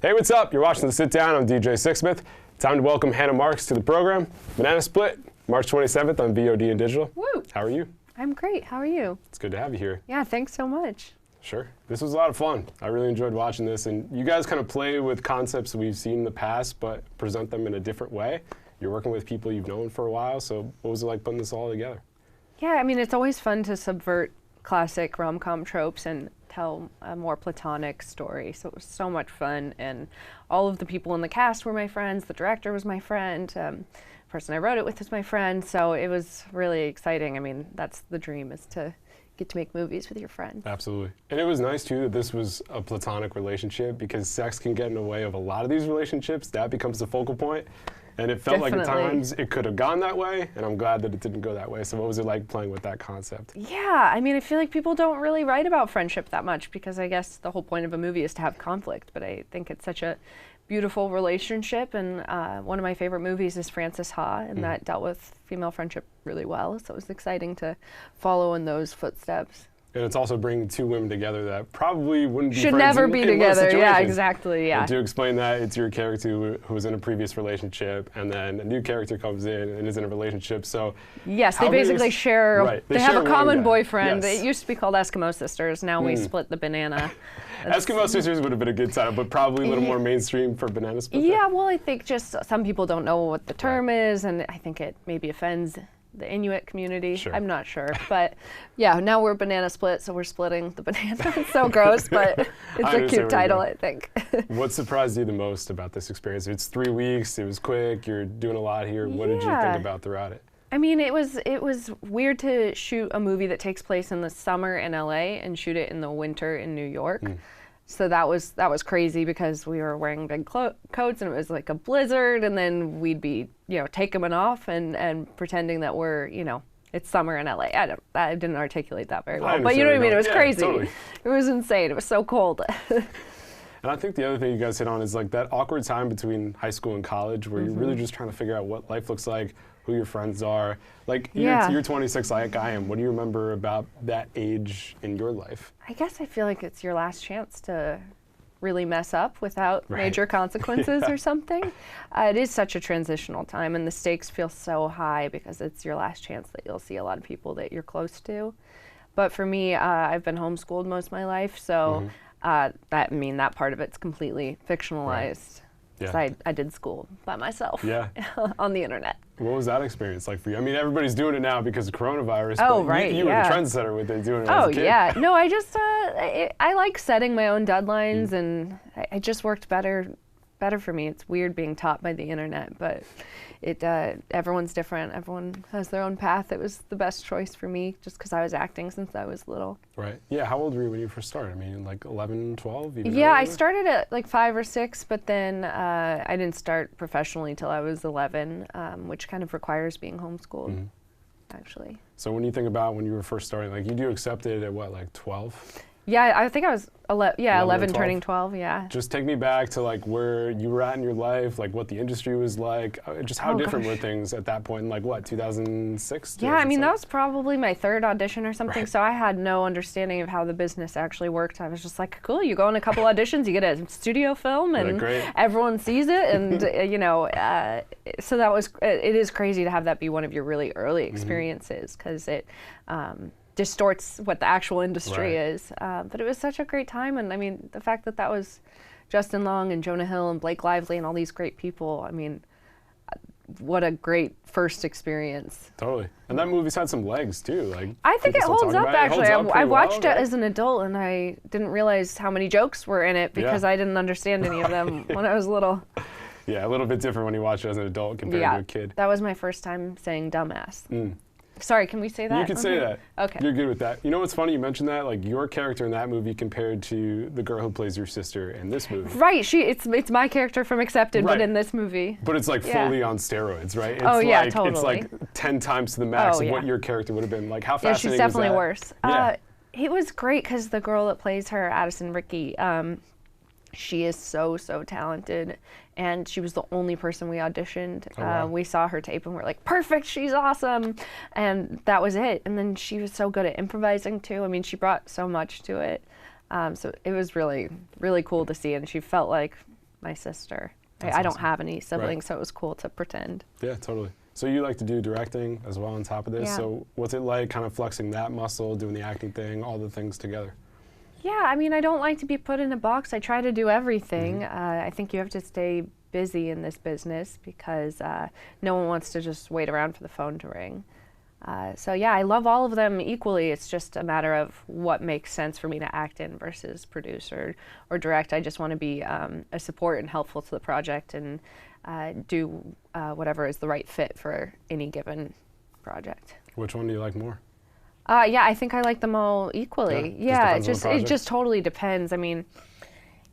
Hey, what's up? You're watching The Sit Down. I'm DJ Sixsmith. Time to welcome Hannah Marks to the program. Banana Split, March 27th on VOD and digital. Woo! How are you? I'm great. How are you? It's good to have you here. Yeah, thanks so much. Sure. This was a lot of fun. I really enjoyed watching this, and you guys kind of play with concepts we've seen in the past, but present them in a different way. You're working with people you've known for a while, so what was it like putting this all together? Yeah, I mean, it's always fun to subvert classic rom-com tropes and tell a more platonic story. So it was so much fun, and all of the people in the cast were my friends. The director was my friend. The person I wrote it with is my friend. So it was really exciting. I mean, that's the dream, is to get to make movies with your friends. Absolutely. And it was nice, too, that this was a platonic relationship, because sex can get in the way of a lot of these relationships. That becomes the focal point. And it felt like at times it could have gone that way, and I'm glad that it didn't go that way. So what was it like playing with that concept? Yeah, I mean, I feel like people don't really write about friendship that much, because I guess the whole point of a movie is to have conflict. But I think it's such a beautiful relationship, and one of my favorite movies is Frances Ha, and that dealt with female friendship really well. So it was exciting to follow in those footsteps. And it's also bringing two women together that probably wouldn't be Should friends never in be most together. Yeah, situations. exactly. Yeah. And to explain that, it's your character who was in a previous relationship, and then a new character comes in and is in a relationship. So yes, they basically share. Right, they have a common boyfriend. Yes. It used to be called Eskimo Sisters. Now we split the banana. Eskimo Sisters would have been a good title, but probably a little more mainstream for Banana Split. Yeah, well, I think just some people don't know what the term is, and I think it maybe offends the Inuit community. Sure. I'm not sure, but yeah, now we're Banana Split, so we're splitting the banana. It's so gross, but it's a cute title, I think. What surprised you the most about this experience? It's 3 weeks, it was quick, you're doing a lot here. What did you think about throughout it? I mean, it was weird to shoot a movie that takes place in the summer in LA and shoot it in the winter in New York. So that was crazy, because we were wearing big coats, and it was like a blizzard, and then we'd be, taking them off and pretending that we're, it's summer in LA. I didn't articulate that very well, but you know what I mean? It was crazy. Totally. It was insane. It was so cold. And I think the other thing you guys hit on is like that awkward time between high school and college, where you're really just trying to figure out what life looks like, who your friends are. Like, you're 26 like I am. What do you remember about that age in your life? I guess I feel like it's your last chance to really mess up without major consequences or something. It is such a transitional time, and the stakes feel so high because it's your last chance that you'll see a lot of people that you're close to. But for me, I've been homeschooled most of my life, so that part of it's completely fictionalized. Yeah. I did school by myself on the internet. What was that experience like for you? I mean, everybody's doing it now because of coronavirus. Oh, but right, you were the trendsetter with it, doing it as a kid. Oh, yeah. No, I just, I like setting my own deadlines, and it just worked better for me. It's weird being taught by the internet, but everyone's different. Everyone has their own path. It was the best choice for me, just because I was acting since I was little. Right. Yeah, how old were you when you first started? I mean, like 11, 12? Even yeah, earlier? I started at like 5 or 6, but then I didn't start professionally till I was 11, which kind of requires being homeschooled, actually. So when you think about when you were first starting, like you do accept it at what, like 12? Yeah, I think I was 11 turning 12, yeah. Just take me back to like where you were at in your life, like what the industry was like, just how different were things at that point in like what, 2006? Yeah, I mean, that was probably my 3rd audition or something, so I had no understanding of how the business actually worked. I was just like, cool, you go on a couple auditions, you get a studio film, and everyone sees it, and so it is crazy to have that be one of your really early experiences, because it distorts what the actual industry is. But it was such a great time, and I mean, the fact that was Justin Long and Jonah Hill and Blake Lively and all these great people, I mean, what a great first experience. Totally. And that movie's had some legs too. Like, I think it holds up, actually. I watched it as an adult, and I didn't realize how many jokes were in it, because I didn't understand any of them when I was little. Yeah, a little bit different when you watch it as an adult compared to a kid. That was my first time saying dumbass. Sorry, can we say that? You can say that. Okay. You're good with that. You know what's funny? You mentioned that, like your character in that movie compared to the girl who plays your sister in this movie. Right. It's my character from Accepted, but in this movie. But it's like fully on steroids, right? It's totally. It's like 10 times to the max of what your character would have been. Like, how fascinating she's definitely was that? worse. It was great, because the girl that plays her, Addison Rickey, she is so talented, and she was the only person we auditioned. We saw her tape and we're like, perfect, she's awesome, and that was it. And then she was so good at improvising too. I mean, she brought so much to it, so it was really cool to see, and she felt like my sister. I Awesome. don't have any siblings, so it was cool to pretend. Yeah, totally. So you like to do directing as well on top of this. Yeah. So what's it like kind of flexing that muscle, doing the acting thing, all the things together? Yeah, I mean, I don't like to be put in a box. I try to do everything. I think you have to stay busy in this business because no one wants to just wait around for the phone to ring. So yeah, I love all of them equally. It's just a matter of what makes sense for me to act in versus produce or direct. I just want to be a support and helpful to the project and do whatever is the right fit for any given project. Which one do you like more? Yeah, I think I like them all equally. Yeah, it just totally depends. I mean,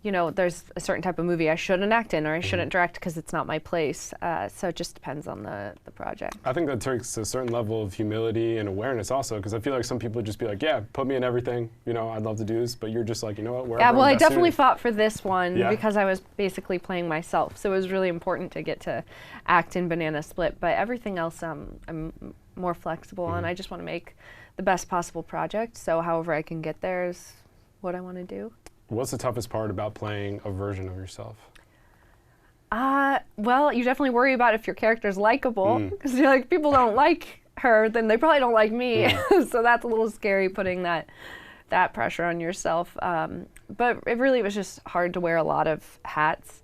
you know, there's a certain type of movie I shouldn't act in or I shouldn't direct because it's not my place. So it just depends on the project. I think that takes a certain level of humility and awareness also, because I feel like some people would just be like, yeah, put me in everything. You know, I'd love to do this, but you're just like, you know what, wherever Yeah, well, I'm I best definitely suited. fought for this one because I was basically playing myself. So it was really important to get to act in Banana Split. But everything else I'm more flexible on. I just want to make the best possible project. So however I can get there is what I want to do. What's the toughest part about playing a version of yourself? Well, you definitely worry about if your character's likable, because you're like, people don't like her, then they probably don't like me. So that's a little scary, putting that pressure on yourself. But it really was just hard to wear a lot of hats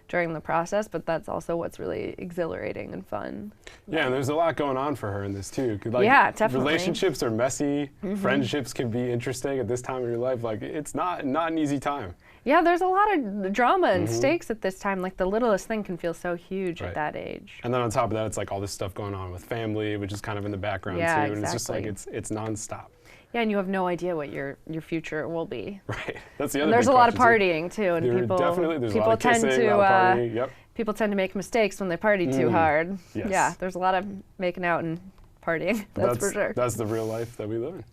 during the process, but that's also what's really exhilarating and fun. Yeah, and there's a lot going on for her in this too. Like, yeah, definitely. Relationships are messy. Friendships can be interesting at this time of your life. Like, it's not an easy time. Yeah, there's a lot of drama and stakes at this time. Like, the littlest thing can feel so huge at that age. And then on top of that, it's like all this stuff going on with family, which is kind of in the background too. Exactly. And it's just like, it's nonstop. Yeah, and you have no idea what your future will be. Right. That's the other. And there's a lot of partying too, and there's people a lot of tend kissing, a lot of partying. Yep. People tend to make mistakes when they party too hard. Yes. Yeah, there's a lot of making out and partying. That's for sure. That's the real life that we live in.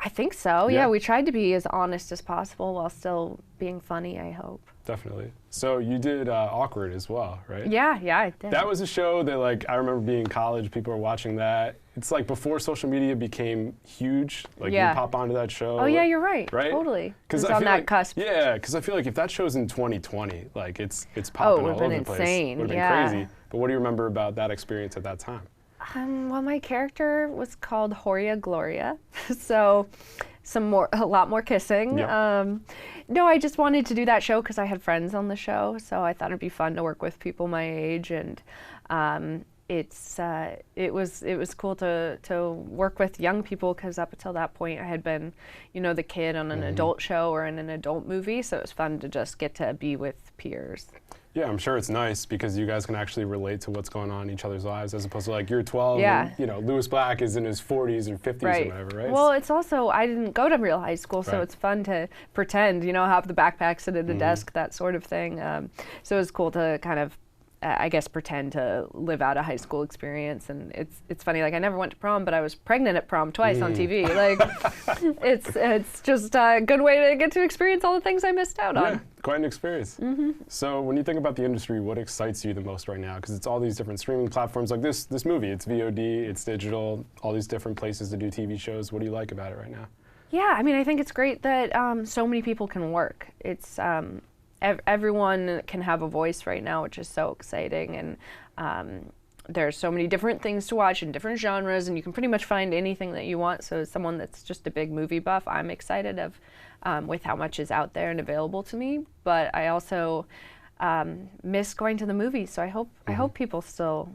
I think so. Yeah, we tried to be as honest as possible while still being funny, I hope. Definitely. So you did Awkward as well, right? Yeah, I did. That was a show that, like, I remember being in college, people were watching that. It's like before social media became huge, like you pop onto that show. Oh yeah, you're right. Right? Totally. Because on that cusp. Yeah, because I feel like if that show's in 2020, like it's popping all over the place. Insane. Would have been crazy. But what do you remember about that experience at that time? Well, my character was called Horia Gloria, so a lot more kissing. Yep. No, I just wanted to do that show because I had friends on the show, so I thought it'd be fun to work with people my age, and it was cool to work with young people, because up until that point I had been, you know, the kid on an adult show or in an adult movie, so it was fun to just get to be with peers. Yeah, I'm sure it's nice because you guys can actually relate to what's going on in each other's lives, as opposed to like you're 12 and, you know, Louis Black is in his 40s or 50s or whatever, right? Well, it's also, I didn't go to real high school, so it's fun to pretend, you know, have the backpack, sit at a desk, that sort of thing. So it was cool to kind of, I guess, pretend to live out a high school experience. And it's funny, like, I never went to prom, but I was pregnant at prom twice on TV. Like, it's just a good way to get to experience all the things I missed out on. Yeah, quite an experience. So when you think about the industry, what excites you the most right now? Because it's all these different streaming platforms, like this movie, it's VOD, it's digital, all these different places to do TV shows. What do you like about it right now? Yeah, I mean, I think it's great that so many people can work. It's everyone can have a voice right now, which is so exciting, and there's so many different things to watch in different genres, and you can pretty much find anything that you want. So as someone that's just a big movie buff, I'm excited with how much is out there and available to me. But I also miss going to the movies, so I hope people still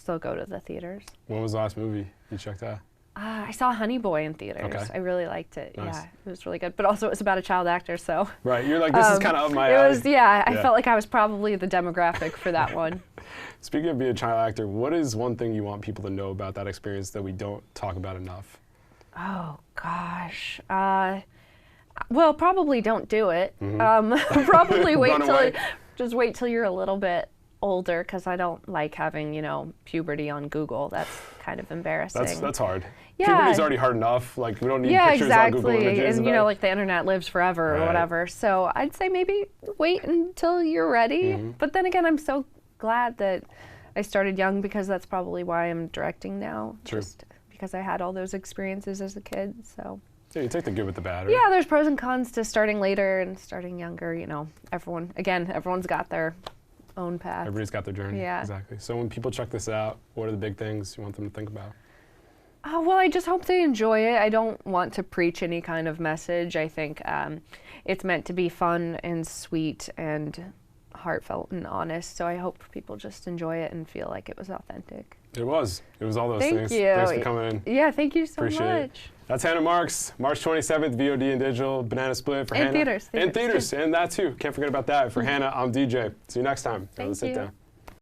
go to the theaters. When was the last movie you checked out? I saw Honey Boy in theaters. Okay. I really liked it. Nice. Yeah, it was really good. But also, it was about a child actor, so. Right, you're like, this is kind of up my alley. It was, I felt like I was probably the demographic for that one. Speaking of being a child actor, what is one thing you want people to know about that experience that we don't talk about enough? Oh, gosh. Well, probably don't do it. Probably wait till you're a little bit older, because I don't like having, you know, puberty on Google. That's kind of embarrassing. That's hard. Yeah. Puberty's already hard enough. Like, we don't need pictures on Google Images. And you know, like, the internet lives forever or whatever. So I'd say maybe wait until you're ready. But then again, I'm so glad that I started young, because that's probably why I'm directing now. True. Just because I had all those experiences as a kid. So. Yeah, you take the good with the bad, right? Yeah, there's pros and cons to starting later and starting younger. You know, everyone's got their own path. Everybody's got their journey. Yeah. Exactly. So when people check this out, what are the big things you want them to think about? Well, I just hope they enjoy it. I don't want to preach any kind of message. I think it's meant to be fun and sweet and heartfelt and honest. So I hope people just enjoy it and feel like it was authentic. It was. It was all those things. Thank you. Thanks for coming in. Yeah, thank you so Appreciate much. It. That's Hannah Marks, March 27th, VOD and digital, Banana Split for Hannah. Theaters. And theaters, and that too. Can't forget about that. For Hannah, I'm DJ. See you next time. Thank you. Sit down.